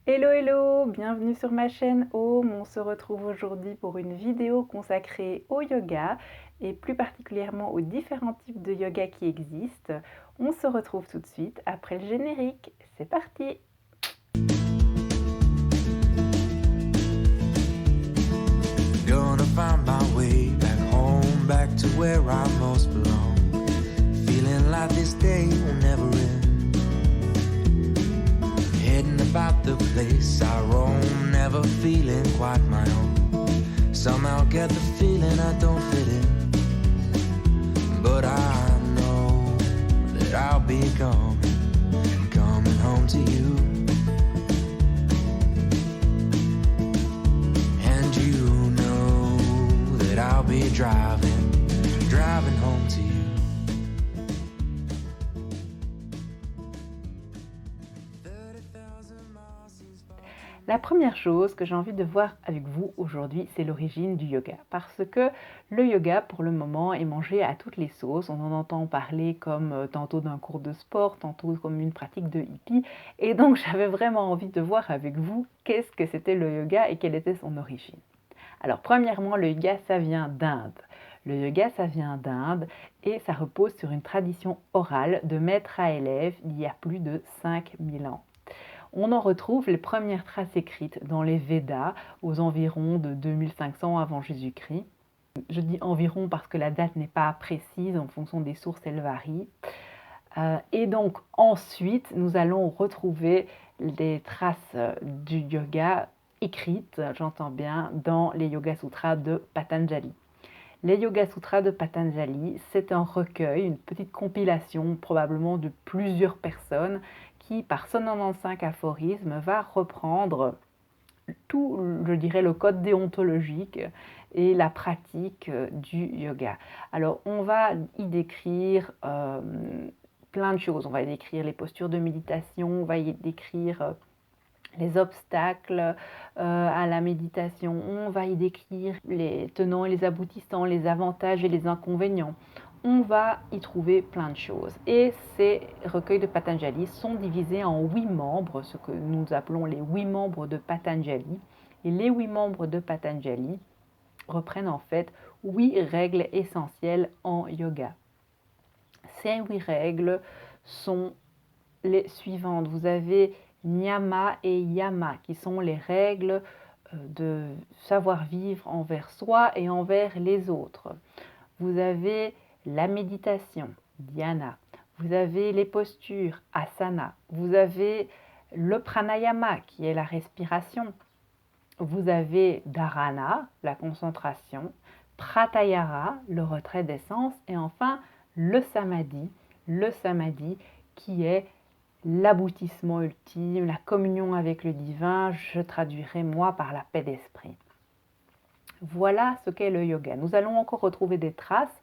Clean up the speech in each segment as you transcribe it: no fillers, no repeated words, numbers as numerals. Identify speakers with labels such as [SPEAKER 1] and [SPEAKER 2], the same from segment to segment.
[SPEAKER 1] Hello hello, bienvenue sur ma chaîne Home. On se retrouve aujourd'hui pour une vidéo consacrée au yoga et plus particulièrement aux différents types de yoga qui existent. On se retrouve tout de suite après le générique. C'est parti!
[SPEAKER 2] Gonna find my way back home, back to where I most belong. Feeling like this day will never end. Heading about the place I roam, never feeling quite my own. Somehow get the feeling I don't fit in, but I know that I'll be coming home to you. And you know that I'll be driving home to you.
[SPEAKER 1] La première chose que j'ai envie de voir avec vous aujourd'hui, c'est l'origine du yoga. Parce que le yoga, pour le moment, est mangé à toutes les sauces. On en entend parler comme tantôt d'un cours de sport, tantôt comme une pratique de hippie. Et donc, j'avais vraiment envie de voir avec vous qu'est-ce que c'était le yoga et quelle était son origine. Alors, premièrement, le yoga, ça vient d'Inde. Le yoga, ça vient d'Inde et ça repose sur une tradition orale de maître à élève il y a plus de 5000 ans. On en retrouve les premières traces écrites dans les Védas aux environs de 2500 avant Jésus-Christ. Je dis environ parce que la date n'est pas précise, en fonction des sources, elle varie. Et donc ensuite, nous allons retrouver les traces du yoga écrites, j'entends bien, dans les Yoga Sutras de Patanjali. Les Yoga Sutras de Patanjali, c'est un recueil, une petite compilation probablement de plusieurs personnes qui, par 195 aphorismes, va reprendre tout, je dirais, le code déontologique et la pratique du yoga. Alors, on va y décrire plein de choses. On va y décrire les postures de méditation, on va y décrire les obstacles à la méditation, on va y décrire les tenants et les aboutissants, les avantages et les inconvénients. On va y trouver plein de choses. Et ces recueils de Patanjali sont divisés en 8 membres, ce que nous appelons les 8 membres de Patanjali. Et les 8 membres de Patanjali reprennent en fait 8 règles essentielles en yoga. Ces 8 règles sont les suivantes. Vous avez Niyama et Yama, qui sont les règles de savoir-vivre envers soi et envers les autres. Vous avez la méditation, Dhyana. Vous avez les postures, Asana. Vous avez le pranayama, qui est la respiration. Vous avez Dharana, la concentration. Pratyahara, le retrait des sens. Et enfin, le samadhi qui est l'aboutissement ultime, la communion avec le divin, je traduirai moi par la paix d'esprit. Voilà ce qu'est le yoga. Nous allons encore retrouver des traces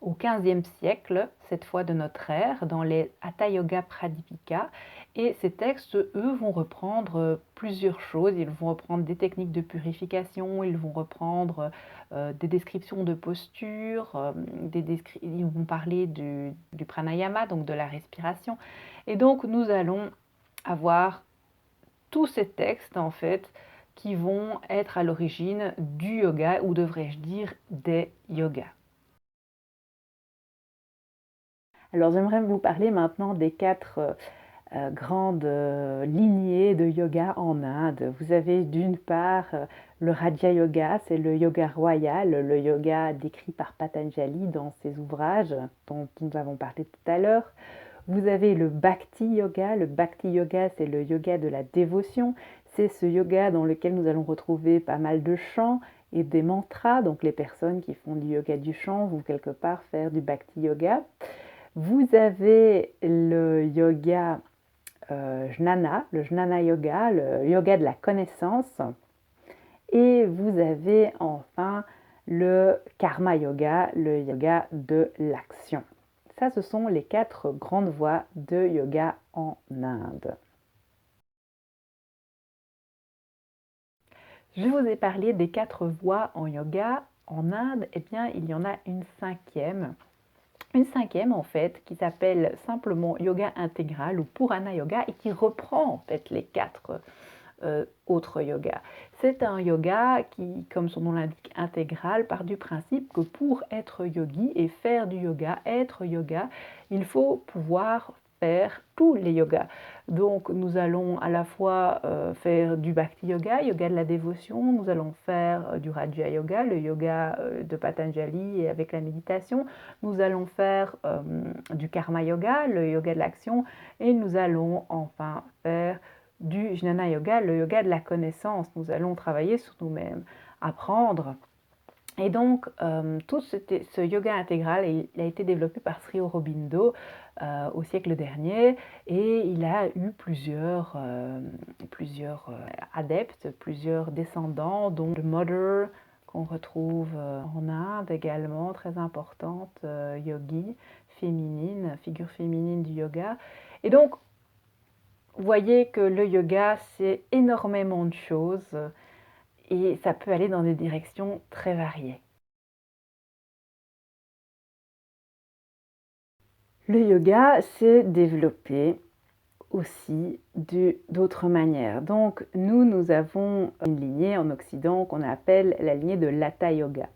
[SPEAKER 1] au XVe siècle, cette fois de notre ère, dans les Hatha Yoga Pradipika. Et ces textes, eux, vont reprendre plusieurs choses. Ils vont reprendre des techniques de purification, ils vont reprendre des descriptions de postures, ils vont parler du pranayama, donc de la respiration. Et donc, nous allons avoir tous ces textes, en fait, qui vont être à l'origine du yoga, ou devrais-je dire des yogas. Alors, j'aimerais vous parler maintenant des 4 grandes lignées de yoga en Inde. Vous avez d'une part le Raja Yoga, c'est le yoga royal, le yoga décrit par Patanjali dans ses ouvrages dont nous avons parlé tout à l'heure. Vous avez le Bhakti Yoga. Le Bhakti Yoga, c'est le yoga de la dévotion. C'est ce yoga dans lequel nous allons retrouver pas mal de chants et des mantras. Donc les personnes qui font du yoga du chant vont quelque part faire du Bhakti Yoga. Vous avez le yoga Jnana, le Jnana Yoga, le yoga de la connaissance. Et vous avez enfin le Karma Yoga, le yoga de l'action. Ça, ce sont les 4 grandes voies de yoga en Inde. Je vous ai parlé des 4 voies en yoga en Inde. Eh bien, il y en a une cinquième. Une cinquième, en fait, qui s'appelle simplement yoga intégral ou Purana Yoga et qui reprend en fait les 4 autres yogas. C'est un yoga qui, comme son nom l'indique, intégral, part du principe que pour être yogi et faire du yoga, être yoga, il faut pouvoir faire tous les yogas. Donc nous allons à la fois faire du bhakti yoga, yoga de la dévotion, nous allons faire du raja yoga, le yoga de Patanjali et avec la méditation, nous allons faire du karma yoga, le yoga de l'action, et nous allons enfin faire du jnana yoga, le yoga de la connaissance. Nous allons travailler sur nous-mêmes, apprendre. Et donc, tout ce yoga intégral, il a été développé par Sri Aurobindo au siècle dernier et il a eu plusieurs adeptes, plusieurs descendants, dont le Mother qu'on retrouve en Inde également, très importante, yogi, féminine, figure féminine du yoga. Et donc, vous voyez que le yoga, c'est énormément de choses et ça peut aller dans des directions très variées. Le yoga s'est développé aussi d'autres manières. Donc nous avons une lignée en Occident qu'on appelle la lignée de l'Hatha Yoga.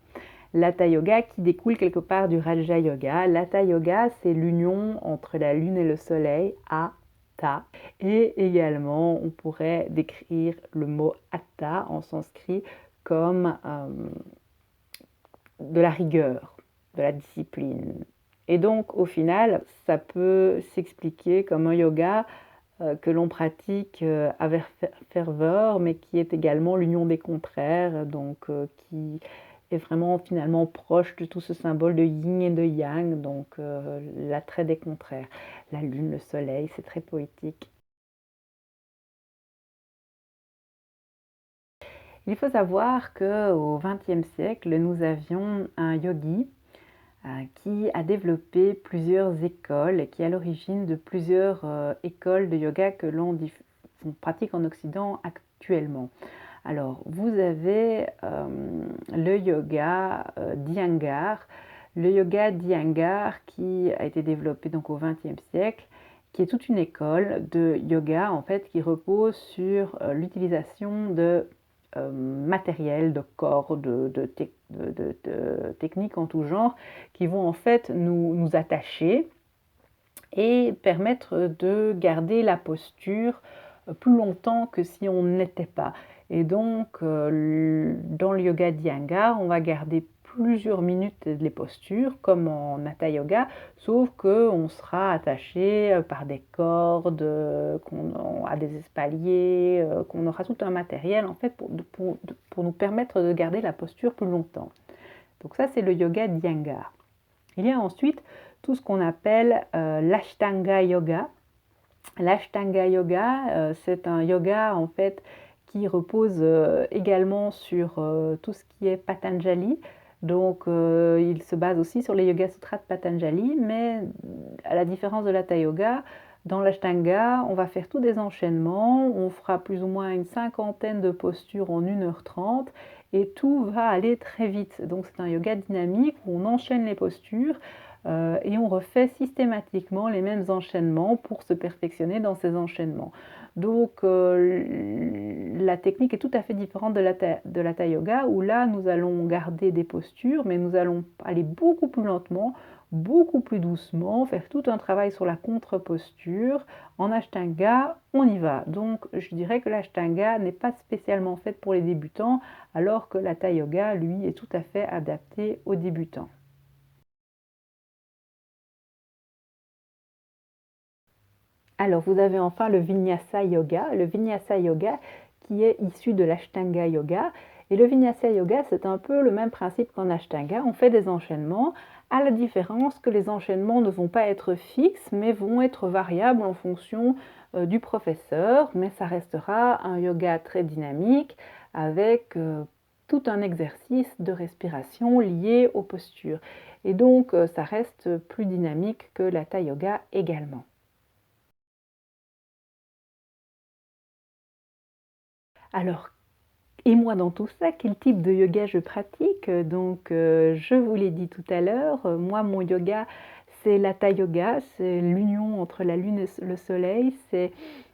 [SPEAKER 1] L'Hatha Yoga qui découle quelque part du Raja Yoga. L'Hatha Yoga, c'est l'union entre la lune et le soleil, Hatha. Et également, on pourrait décrire le mot Hatha en sanskrit comme de la rigueur, de la discipline. Et donc, au final, ça peut s'expliquer comme un yoga que l'on pratique avec ferveur, mais qui est également l'union des contraires, donc qui est vraiment finalement proche de tout ce symbole de yin et de yang, donc l'attrait des contraires. La lune, le soleil, c'est très poétique. Il faut savoir qu'au XXe siècle, nous avions un yogi qui a développé plusieurs écoles et qui est à l'origine de plusieurs écoles de yoga que l'on pratique en Occident actuellement. Alors, vous avez le yoga d'Iyengar. Le yoga d'Iyengar qui a été développé donc au XXe siècle, qui est toute une école de yoga en fait qui repose sur l'utilisation de matériel, de corps, de techniques en tout genre qui vont en fait nous attacher et permettre de garder la posture plus longtemps que si on n'était pas. Et donc, dans le yoga d'Iyengar, on va garder plusieurs minutes les postures, comme en Hatha Yoga, sauf qu'on sera attaché par des cordes, à des espaliers, qu'on aura tout un matériel en fait pour nous permettre de garder la posture plus longtemps. Donc ça, c'est le yoga d'Iyengar. Il y a ensuite tout ce qu'on appelle l'Ashtanga Yoga. L'Ashtanga Yoga, c'est un yoga en fait qui repose également sur tout ce qui est Patanjali. Donc il se base aussi sur les Yoga Sutras de Patanjali, mais à la différence de l'Hatha Yoga, dans l'Ashtanga, on va faire tous des enchaînements, on fera plus ou moins une cinquantaine de postures en 1h30 et tout va aller très vite. Donc c'est un yoga dynamique où on enchaîne les postures et on refait systématiquement les mêmes enchaînements pour se perfectionner dans ces enchaînements. Donc la technique est tout à fait différente de l'Hatha Yoga où là nous allons garder des postures mais nous allons aller beaucoup plus lentement, beaucoup plus doucement, faire tout un travail sur la contre-posture. En Ashtanga, on y va. Donc je dirais que l'Ashtanga n'est pas spécialement faite pour les débutants alors que l'Hatha Yoga, lui, est tout à fait adapté aux débutants. Alors, vous avez enfin le Vinyasa Yoga. Le Vinyasa Yoga qui est issu de l'Ashtanga Yoga. Et le Vinyasa Yoga, c'est un peu le même principe qu'en Ashtanga. On fait des enchaînements, à la différence que les enchaînements ne vont pas être fixes, mais vont être variables en fonction du professeur. Mais ça restera un yoga très dynamique avec tout un exercice de respiration lié aux postures. Et donc, ça reste plus dynamique que l'Hatha Yoga également. Alors, et moi dans tout ça, quel type de yoga je pratique? Donc, je vous l'ai dit tout à l'heure, moi mon yoga, c'est l'Hatha Yoga, c'est l'union entre la lune et le soleil, c'est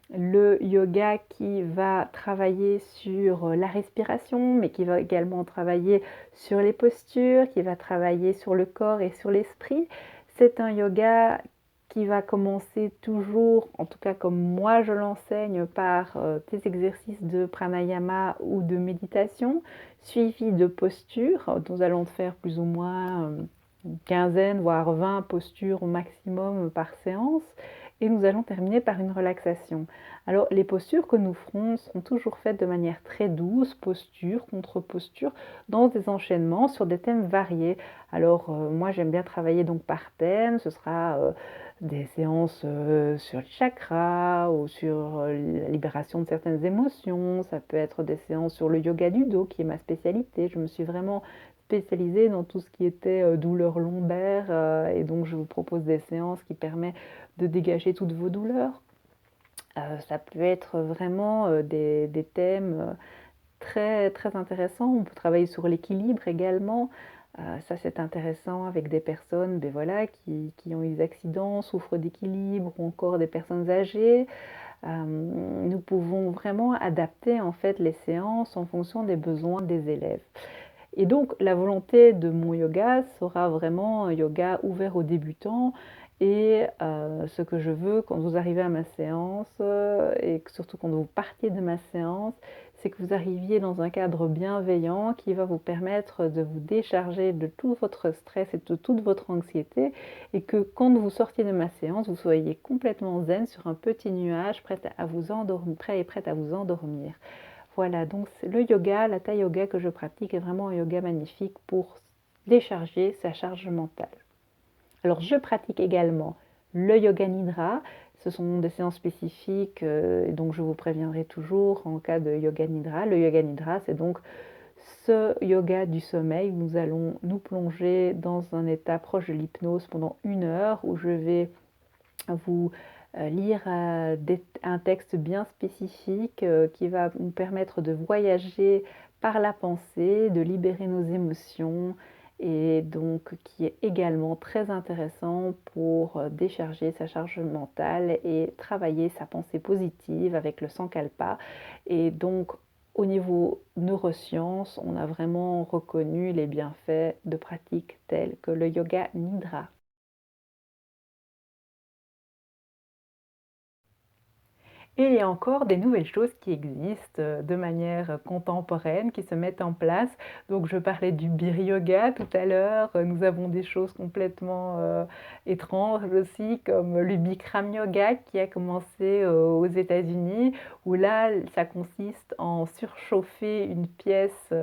[SPEAKER 1] le yoga qui va travailler sur la respiration, mais qui va également travailler sur les postures, qui va travailler sur le corps et sur l'esprit. C'est un yoga qui va commencer toujours, en tout cas comme moi je l'enseigne, par des exercices de pranayama ou de méditation, suivis de postures. Nous allons faire plus ou moins une quinzaine, voire 20 postures au maximum par séance. Et nous allons terminer par une relaxation. Alors, les postures que nous ferons seront toujours faites de manière très douce, posture contre posture, dans des enchaînements sur des thèmes variés. Alors, moi, j'aime bien travailler donc par thème. Ce sera des séances sur le chakra ou sur la libération de certaines émotions. Ça peut être des séances sur le yoga du dos, qui est ma spécialité. Je me suis vraiment spécialisée dans tout ce qui était douleurs lombaires et donc je vous propose des séances qui permettent de dégager toutes vos douleurs. Ça peut être vraiment des thèmes très, très intéressants. On peut travailler sur l'équilibre également. Ça, c'est intéressant avec des personnes voilà, qui ont eu des accidents, souffrent d'équilibre ou encore des personnes âgées. Nous pouvons vraiment adapter en fait les séances en fonction des besoins des élèves. Et donc, la volonté de mon yoga sera vraiment un yoga ouvert aux débutants. Et ce que je veux quand vous arrivez à ma séance, et surtout quand vous partiez de ma séance, c'est que vous arriviez dans un cadre bienveillant qui va vous permettre de vous décharger de tout votre stress et de toute votre anxiété. Et que quand vous sortiez de ma séance, vous soyez complètement zen sur un petit nuage, prêt à vous endormir, prêt et prête à vous endormir. Voilà, donc le yoga, la Hatha yoga que je pratique est vraiment un yoga magnifique pour décharger sa charge mentale. Alors je pratique également le yoga nidra. Ce sont des séances spécifiques, donc je vous préviendrai toujours en cas de yoga nidra. Le yoga nidra, c'est donc ce yoga du sommeil où nous allons nous plonger dans un état proche de l'hypnose pendant 1 heure où je vais vous lire un texte bien spécifique qui va nous permettre de voyager par la pensée, de libérer nos émotions et donc qui est également très intéressant pour décharger sa charge mentale et travailler sa pensée positive avec le Sankalpa. Et donc au niveau neurosciences, on a vraiment reconnu les bienfaits de pratiques telles que le yoga nidra. Et il y a encore des nouvelles choses qui existent de manière contemporaine, qui se mettent en place. Donc je parlais du Beer Yoga tout à l'heure, nous avons des choses complètement étranges aussi, comme le Bikram Yoga qui a commencé aux États-Unis, où là, ça consiste en surchauffer une pièce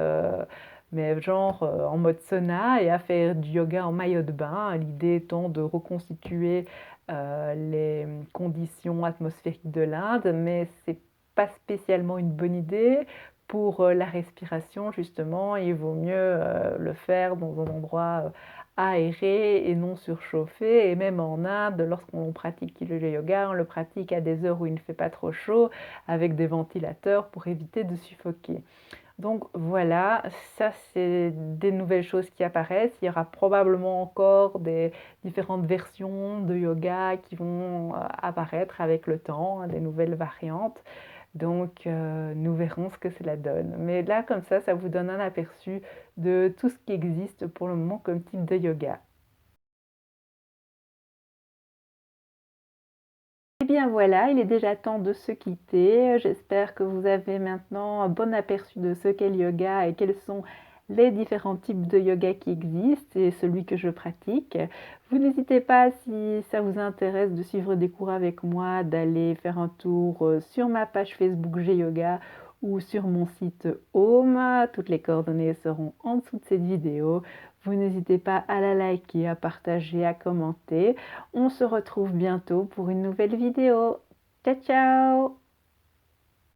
[SPEAKER 1] mais genre en mode sauna et à faire du yoga en maillot de bain, l'idée étant de reconstituer les conditions atmosphériques de l'Inde, mais c'est pas spécialement une bonne idée pour la respiration justement. Il vaut mieux le faire dans un endroit aéré et non surchauffé. Et même en Inde, lorsqu'on pratique le yoga, on le pratique à des heures où il ne fait pas trop chaud, avec des ventilateurs pour éviter de suffoquer. Donc voilà, ça c'est des nouvelles choses qui apparaissent. Il y aura probablement encore des différentes versions de yoga qui vont apparaître avec le temps, des nouvelles variantes. Donc nous verrons ce que cela donne. Mais là, comme ça vous donne un aperçu de tout ce qui existe pour le moment comme type de yoga. Et bien voilà, il est déjà temps de se quitter. J'espère que vous avez maintenant un bon aperçu de ce qu'est le yoga et quels sont les différents types de yoga qui existent et celui que je pratique. Vous n'hésitez pas, si ça vous intéresse de suivre des cours avec moi, d'aller faire un tour sur ma page Facebook G-Yoga ou sur mon site Home. Toutes les coordonnées seront en dessous de cette vidéo. Vous n'hésitez pas à la liker, à partager, à commenter. On se retrouve bientôt pour une nouvelle vidéo. Ciao ciao!